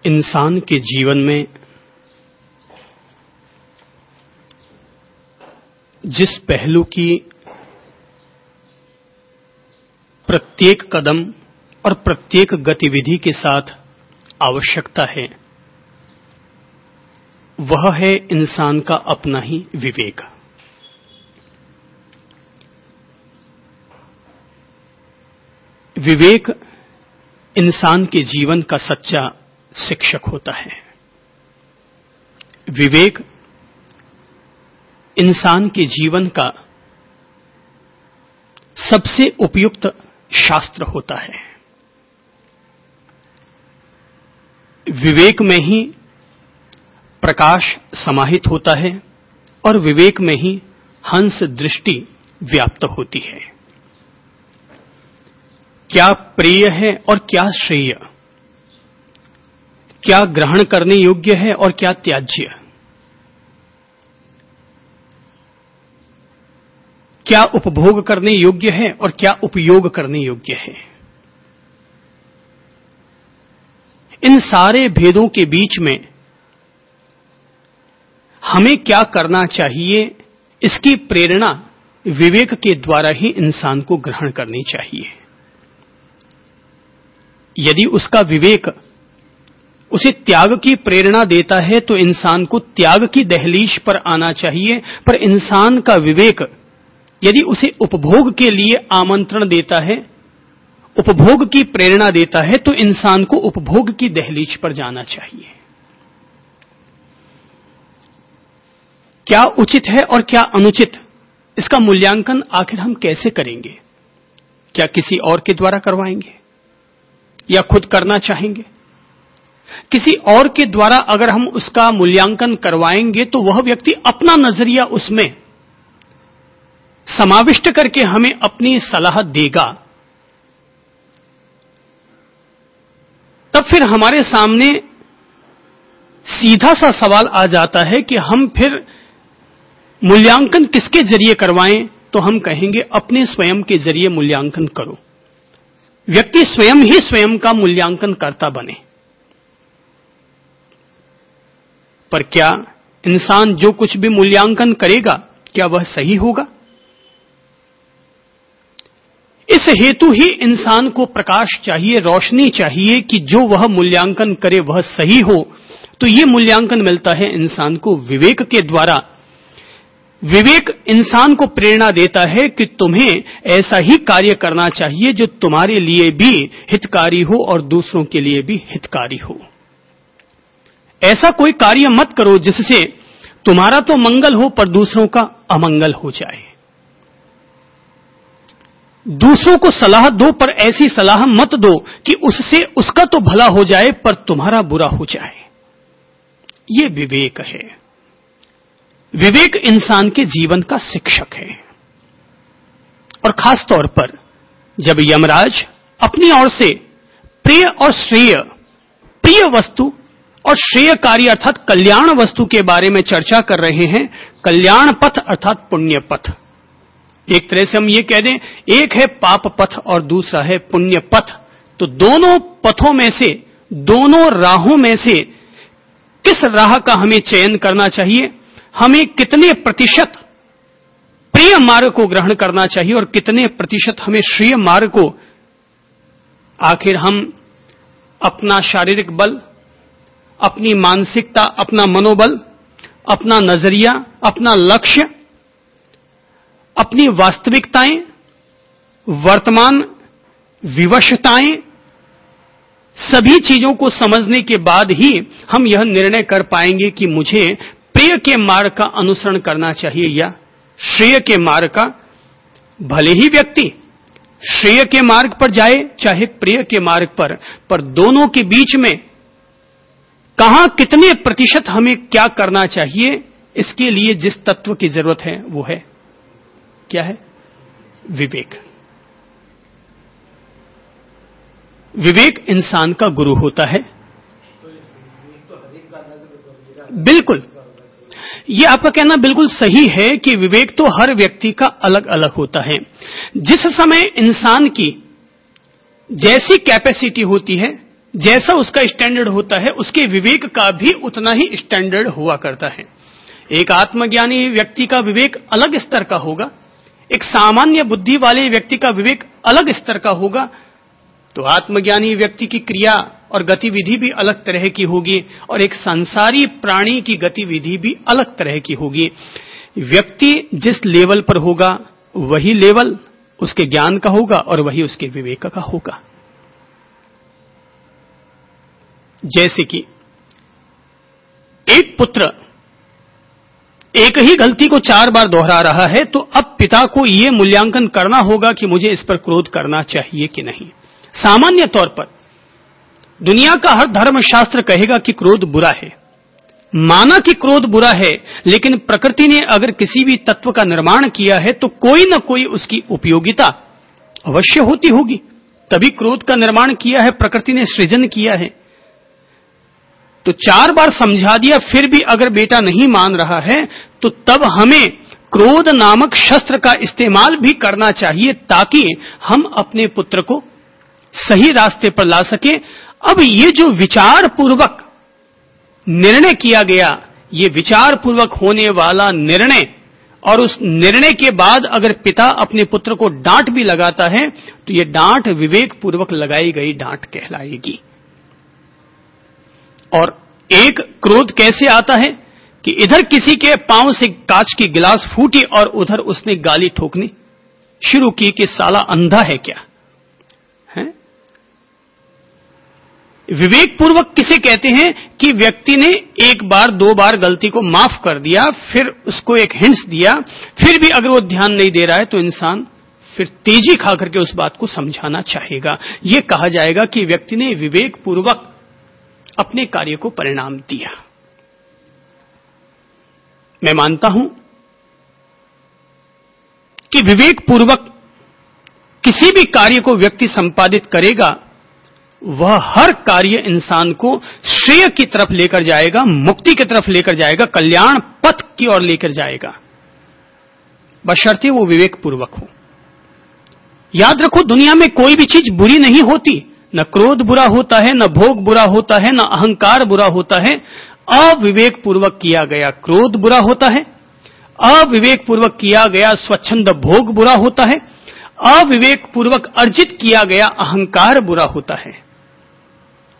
इंसान के जीवन में जिस पहलू की प्रत्येक कदम और प्रत्येक गतिविधि के साथ आवश्यकता है, वह है इंसान का अपना ही विवेक। विवेक इंसान के जीवन का सच्चा शिक्षक होता है। विवेक इंसान के जीवन का सबसे उपयुक्त शास्त्र होता है। विवेक में ही प्रकाश समाहित होता है और विवेक में ही हंस दृष्टि व्याप्त होती है। क्या प्रिय है और क्या श्रेय, क्या ग्रहण करने योग्य है और क्या त्याज्य, क्या उपभोग करने योग्य है और क्या उपयोग करने योग्य है, इन सारे भेदों के बीच में हमें क्या करना चाहिए, इसकी प्रेरणा विवेक के द्वारा ही इंसान को ग्रहण करनी चाहिए। यदि उसका विवेक उसे त्याग की प्रेरणा देता है तो इंसान को त्याग की दहलीज पर आना चाहिए, पर इंसान का विवेक यदि उसे उपभोग के लिए आमंत्रण देता है, उपभोग की प्रेरणा देता है, तो इंसान को उपभोग की दहलीज पर जाना चाहिए। क्या उचित है और क्या अनुचित, इसका मूल्यांकन आखिर हम कैसे करेंगे? क्या किसी और के द्वारा करवाएंगे या खुद करना चाहेंगे? किसी और के द्वारा अगर हम उसका मूल्यांकन करवाएंगे तो वह व्यक्ति अपना नजरिया उसमें समाविष्ट करके हमें अपनी सलाह देगा। तब फिर हमारे सामने सीधा सा सवाल आ जाता है कि हम फिर मूल्यांकन किसके जरिए करवाएं? तो हम कहेंगे अपने स्वयं के जरिए मूल्यांकन करो। व्यक्ति स्वयं ही स्वयं का मूल्यांकन करता बने। पर क्या इंसान जो कुछ भी मूल्यांकन करेगा, क्या वह सही होगा? इस हेतु ही इंसान को प्रकाश चाहिए, रोशनी चाहिए कि जो वह मूल्यांकन करे वह सही हो। तो यह मूल्यांकन मिलता है इंसान को विवेक के द्वारा। विवेक इंसान को प्रेरणा देता है कि तुम्हें ऐसा ही कार्य करना चाहिए जो तुम्हारे लिए भी हितकारी हो और दूसरों के लिए भी हितकारी हो। ऐसा कोई कार्य मत करो जिससे तुम्हारा तो मंगल हो पर दूसरों का अमंगल हो जाए। दूसरों को सलाह दो पर ऐसी सलाह मत दो कि उससे उसका तो भला हो जाए पर तुम्हारा बुरा हो जाए। यह विवेक है। विवेक इंसान के जीवन का शिक्षक है। और खास तौर पर जब यमराज अपनी ओर से प्रिय और श्रेय, प्रिय वस्तु और श्रेयकारी अर्थात कल्याण वस्तु के बारे में चर्चा कर रहे हैं, कल्याण पथ अर्थात पुण्य पथ। एक तरह से हम ये कह दें, एक है पाप पथ और दूसरा है पुण्य पथ। तो दोनों पथों में से, दोनों राहों में से किस राह का हमें चयन करना चाहिए, हमें कितने प्रतिशत प्रिय मार्ग को ग्रहण करना चाहिए और कितने प्रतिशत हमें श्रेय मार्ग को। आखिर हम अपना शारीरिक बल, अपनी मानसिकता, अपना मनोबल, अपना नजरिया, अपना लक्ष्य, अपनी वास्तविकताएं, वर्तमान विवशताएं, सभी चीजों को समझने के बाद ही हम यह निर्णय कर पाएंगे कि मुझे प्रिय के मार्ग का अनुसरण करना चाहिए या श्रेय के मार्ग का। भले ही व्यक्ति श्रेय के मार्ग पर जाए चाहे प्रिय के मार्ग पर दोनों के बीच में कहां कितने प्रतिशत हमें क्या करना चाहिए, इसके लिए जिस तत्व की जरूरत है वो है क्या है? विवेक। विवेक इंसान का गुरु होता है। बिल्कुल, ये आपका कहना बिल्कुल सही है कि विवेक तो हर व्यक्ति का अलग अलग होता है। जिस समय इंसान की जैसी कैपेसिटी होती है, जैसा उसका स्टैंडर्ड होता है, उसके विवेक का भी उतना ही स्टैंडर्ड हुआ करता है। एक आत्मज्ञानी व्यक्ति का विवेक अलग स्तर का होगा, एक सामान्य बुद्धि वाले व्यक्ति का विवेक अलग स्तर का होगा। तो आत्मज्ञानी व्यक्ति की क्रिया और गतिविधि भी अलग तरह की होगी और एक संसारी प्राणी की गतिविधि भी अलग तरह की होगी। व्यक्ति जिस लेवल पर होगा वही लेवल उसके ज्ञान का होगा और वही उसके विवेक का होगा। जैसे कि एक पुत्र एक ही गलती को 4 बार दोहरा रहा है, तो अब पिता को यह मूल्यांकन करना होगा कि मुझे इस पर क्रोध करना चाहिए कि नहीं। सामान्य तौर पर दुनिया का हर धर्मशास्त्र कहेगा कि क्रोध बुरा है, माना कि क्रोध बुरा है, लेकिन प्रकृति ने अगर किसी भी तत्व का निर्माण किया है तो कोई न कोई उसकी उपयोगिता अवश्य होती होगी, तभी क्रोध का निर्माण किया है, प्रकृति ने सृजन किया है। तो 4 बार समझा दिया फिर भी अगर बेटा नहीं मान रहा है तो तब हमें क्रोध नामक शस्त्र का इस्तेमाल भी करना चाहिए ताकि हम अपने पुत्र को सही रास्ते पर ला सके। अब ये जो विचार पूर्वक निर्णय किया गया, ये विचार पूर्वक होने वाला निर्णय, और उस निर्णय के बाद अगर पिता अपने पुत्र को डांट भी लगाता है तो ये डांट विवेक पूर्वक लगाई गई डांट कहलाएगी। और एक क्रोध कैसे आता है कि इधर किसी के पांव से कांच की गिलास फूटी और उधर उसने गाली ठोकनी शुरू की कि साला अंधा है क्या है। विवेक पूर्वक किसे कहते हैं कि व्यक्ति ने 1 बार 2 बार गलती को माफ कर दिया, फिर उसको एक हिंट्स दिया, फिर भी अगर वो ध्यान नहीं दे रहा है तो इंसान फिर तेजी खा करके उस बात को समझाना चाहेगा। यह कहा जाएगा कि व्यक्ति ने विवेक पूर्वक अपने कार्य को परिणाम दिया। मैं मानता हूं कि विवेक पूर्वक किसी भी कार्य को व्यक्ति संपादित करेगा, वह हर कार्य इंसान को श्रेय की तरफ लेकर जाएगा, मुक्ति की तरफ लेकर जाएगा, कल्याण पथ की ओर लेकर जाएगा, बशर्ते वो विवेक पूर्वक हो। याद रखो, दुनिया में कोई भी चीज बुरी नहीं होती, न क्रोध बुरा होता है, न भोग बुरा होता है, न अहंकार बुरा होता है। अविवेक पूर्वक किया गया क्रोध बुरा होता है, अविवेक पूर्वक किया गया स्वच्छंद भोग बुरा होता है, अविवेक पूर्वक अर्जित किया गया अहंकार बुरा होता है।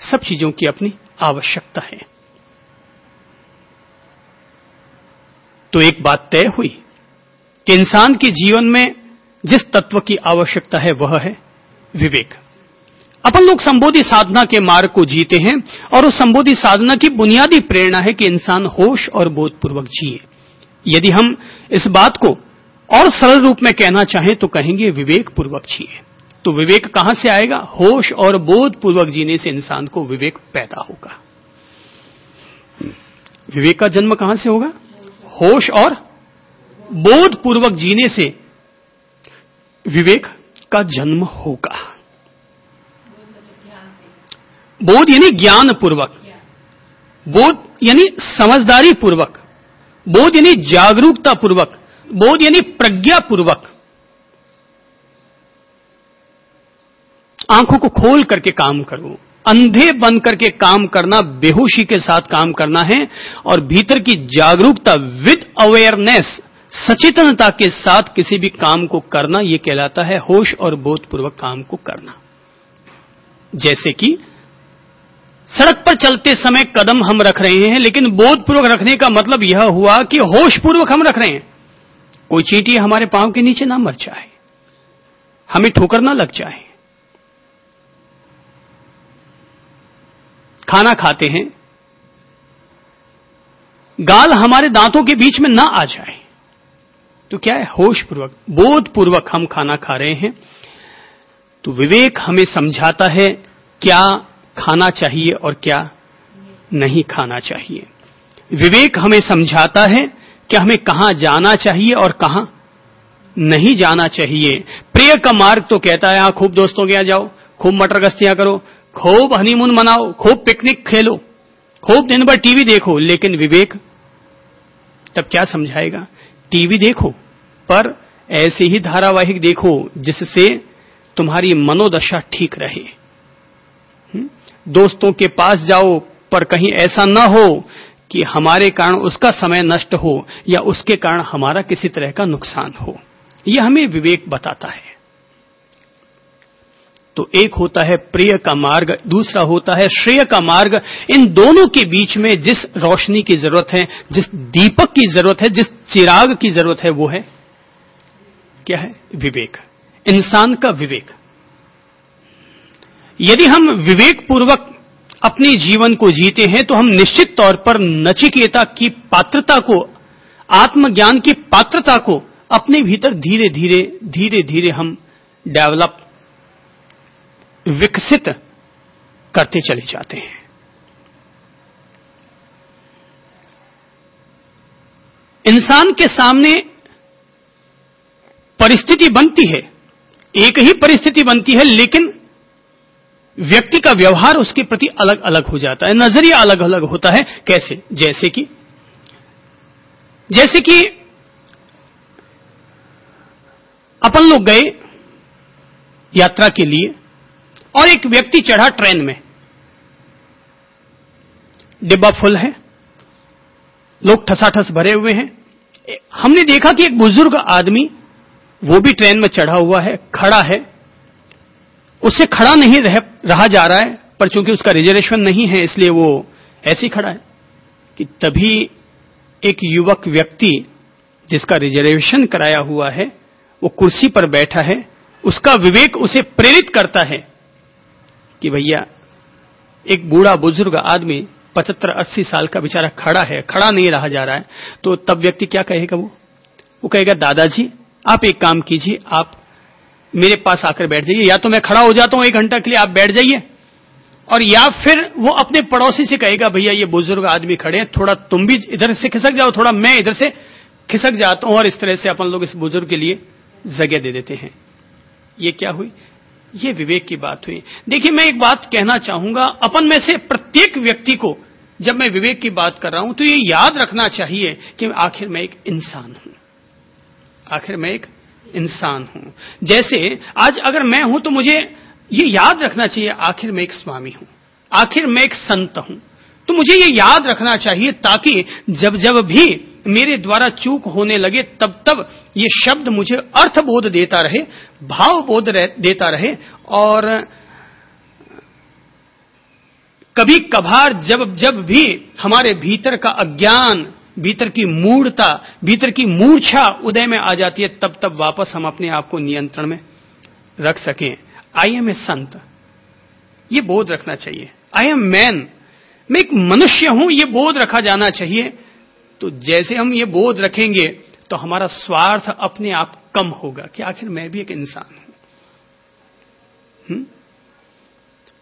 सब चीजों की अपनी आवश्यकता है। तो एक बात तय हुई कि इंसान के जीवन में जिस तत्व की आवश्यकता है वह है विवेक। अपन लोग संबोधि साधना के मार्ग को जीते हैं और उस संबोधि साधना की बुनियादी प्रेरणा है कि इंसान होश और बोधपूर्वक जिए। यदि हम इस बात को और सरल रूप में कहना चाहें तो कहेंगे विवेक पूर्वक जिए। तो विवेक कहां से आएगा? होश और बोधपूर्वक जीने से इंसान को विवेक पैदा होगा। विवेक का जन्म कहां से होगा? होश और बोधपूर्वक जीने से विवेक का जन्म होगा। बोध यानी ज्ञान पूर्वक, बोध यानी समझदारी पूर्वक, बोध यानी जागरूकता पूर्वक, बोध यानी प्रज्ञा पूर्वक। आंखों को खोल करके काम करो, अंधे बन करके काम करना बेहोशी के साथ काम करना है, और भीतर की जागरूकता विद अवेयरनेस, सचेतनता के साथ किसी भी काम को करना, यह कहलाता है होश और बोधपूर्वक काम को करना। जैसे कि सड़क पर चलते समय कदम हम रख रहे हैं, लेकिन बोधपूर्वक रखने का मतलब यह हुआ कि होशपूर्वक हम रख रहे हैं। कोई चींटी हमारे पांव के नीचे ना मर जाए, हमें ठोकर ना लग जाए। खाना खाते हैं, गाल हमारे दांतों के बीच में ना आ जाए, तो क्या है? होशपूर्वक, बोधपूर्वक हम खाना खा रहे हैं। तो विवेक हमें समझाता है क्या खाना चाहिए और क्या नहीं खाना चाहिए। विवेक हमें समझाता है कि हमें कहां जाना चाहिए और कहां नहीं जाना चाहिए। प्रिय का मार्ग तो कहता है खूब दोस्तों के यहां जाओ, खूब मटर गश्तियां करो, खूब हनीमून मनाओ, खूब पिकनिक खेलो, खूब दिन भर टीवी देखो। लेकिन विवेक तब क्या समझाएगा? टीवी देखो पर ऐसे ही धारावाहिक देखो जिससे तुम्हारी मनोदशा ठीक रहे। दोस्तों के पास जाओ, पर कहीं ऐसा ना हो कि हमारे कारण उसका समय नष्ट हो या उसके कारण हमारा किसी तरह का नुकसान हो। यह हमें विवेक बताता है। तो एक होता है प्रिय का मार्ग, दूसरा होता है श्रेय का मार्ग। इन दोनों के बीच में जिस रोशनी की जरूरत है, जिस दीपक की जरूरत है, जिस चिराग की जरूरत है, वो है क्या है? विवेक, इंसान का विवेक। यदि हम विवेक पूर्वक अपने जीवन को जीते हैं तो हम निश्चित तौर पर नचिकेता की पात्रता को, आत्मज्ञान की पात्रता को अपने भीतर धीरे धीरे हम डेवलप, विकसित करते चले जाते हैं। इंसान के सामने परिस्थिति बनती है, एक ही परिस्थिति बनती है, लेकिन व्यक्ति का व्यवहार उसके प्रति अलग अलग हो जाता है, नजरिया अलग अलग होता है। कैसे? जैसे कि अपन लोग गए यात्रा के लिए और एक व्यक्ति चढ़ा ट्रेन में, डिब्बा फुल है, लोग ठसाठस भरे हुए हैं। हमने देखा कि एक बुजुर्ग आदमी, वो भी ट्रेन में चढ़ा हुआ है, खड़ा है, उससे खड़ा नहीं रहा जा रहा है, पर चूंकि उसका रिजर्वेशन नहीं है इसलिए वो ऐसे ही खड़ा है। कि तभी एक युवक व्यक्ति जिसका रिजर्वेशन कराया हुआ है, वो कुर्सी पर बैठा है, उसका विवेक उसे प्रेरित करता है कि भैया एक बूढ़ा बुजुर्ग आदमी 75-80 साल का बेचारा खड़ा है, खड़ा नहीं रहा जा रहा है। तो तब व्यक्ति क्या कहेगा? वो कहेगा दादाजी आप एक काम कीजिए, आप मेरे पास आकर बैठ जाइए, या तो मैं खड़ा हो जाता हूं 1 घंटा के लिए, आप बैठ जाइए। और या फिर वो अपने पड़ोसी से कहेगा भैया ये बुजुर्ग आदमी खड़े हैं, थोड़ा तुम भी इधर से खिसक जाओ, थोड़ा मैं इधर से खिसक जाता हूं, और इस तरह से अपन लोग इस बुजुर्ग के लिए जगह दे देते हैं। ये क्या हुई? ये विवेक की बात हुई। देखिए मैं एक बात कहना चाहूंगा, अपन में से प्रत्येक व्यक्ति को जब मैं विवेक की बात कर रहा हूं तो ये याद रखना चाहिए कि आखिर मैं एक इंसान हूं, आखिर मैं एक इंसान हूं। जैसे आज अगर मैं हूं तो मुझे ये याद रखना चाहिए आखिर मैं एक स्वामी हूं, आखिर मैं एक संत हूं। तो मुझे ये याद रखना चाहिए ताकि जब जब भी मेरे द्वारा चूक होने लगे तब तब ये शब्द मुझे अर्थबोध देता रहे, भावबोध देता रहे। और कभी कभार जब जब भी हमारे भीतर का अज्ञान, भीतर की मूढ़ता, भीतर की मूर्छा उदय में आ जाती है, तब तब वापस हम अपने आप को नियंत्रण में रख सकें। आई एम ए संत, ये बोध रखना चाहिए। आई एम मैन, मैं एक मनुष्य हूं, ये बोध रखा जाना चाहिए। तो जैसे हम ये बोध रखेंगे तो हमारा स्वार्थ अपने आप कम होगा कि आखिर मैं भी एक इंसान हूं।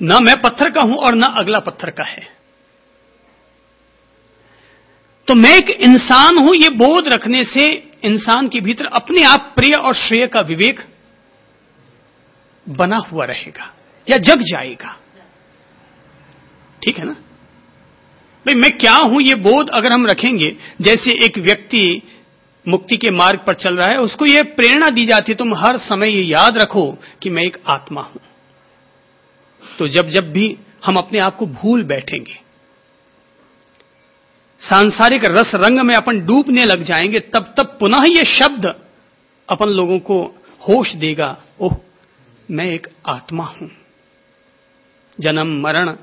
ना मैं पत्थर का हूं और ना अगला पत्थर का है, तो मैं एक इंसान हूं। ये बोध रखने से इंसान के भीतर अपने आप प्रिय और श्रेय का विवेक बना हुआ रहेगा या जग जाएगा। ठीक है ना भाई, मैं क्या हूं ये बोध अगर हम रखेंगे, जैसे एक व्यक्ति मुक्ति के मार्ग पर चल रहा है, उसको ये प्रेरणा दी जाती है तुम हर समय ये याद रखो कि मैं एक आत्मा हूं। तो जब जब भी हम अपने आप को भूल बैठेंगे, सांसारिक रस रंग में अपन डूबने लग जाएंगे, तब तब पुनः ये शब्द अपन लोगों को होश देगा, ओह मैं एक आत्मा हूं। जन्म मरण